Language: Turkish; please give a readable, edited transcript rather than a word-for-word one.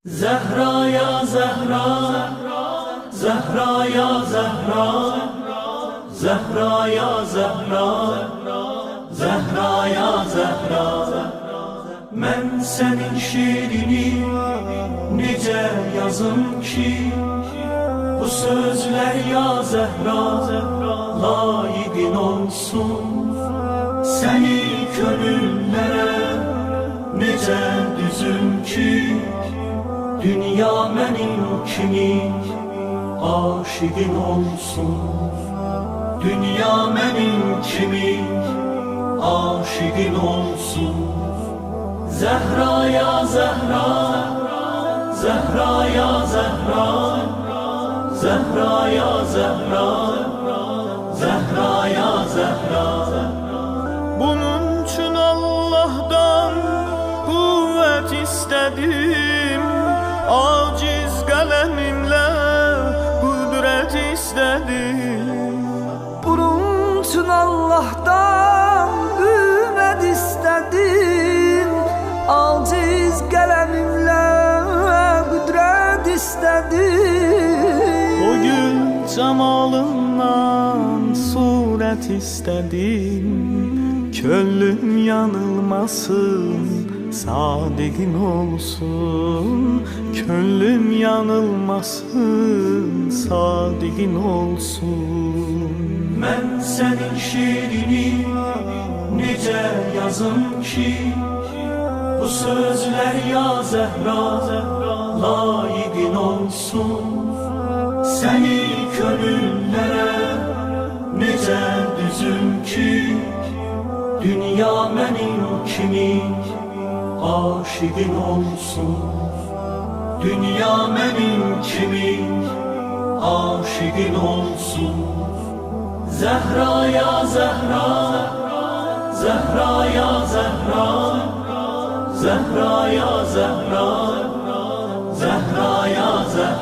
Zehra ya Zehra, Zehra ya Zehra, Zehra ya Zehra, Zehra ya Zehra. Ben senin şiirini nice yazım ki, bu sözler ya Zehra layıkın olsun. Seni gönüllere nice düzüm ki, dünya benim kimi aşıkın olsun. Dünya benim kimi aşıkın olsun. Zehra ya Zehra, Zehra ya Zehra, Zehra ya Zehra, Zehra ya Zehra. Bunun için Allah'tan kuvvet istedim, aciz kalemimle kudret istedim. Bunun için Allah'tan kuvvet istedim, aciz kalemimle kudret istedim. O gün cemalından suret istedim, könlüm yanılmasın, sadikin olsun. Könlüm yanılmasın, sadikin olsun. Ben senin şiirini nice yazım ki, bu sözler ya Zehra layıkın olsun. Seni gönüllere nice düzüm ki, dünya benim kimi aşıkın olsun. Dünya benim kimi aşıkın olsun. Zehra ya Zehra, Zehra ya Zehra, Zehra ya Zehra, Zehra ya Zehra.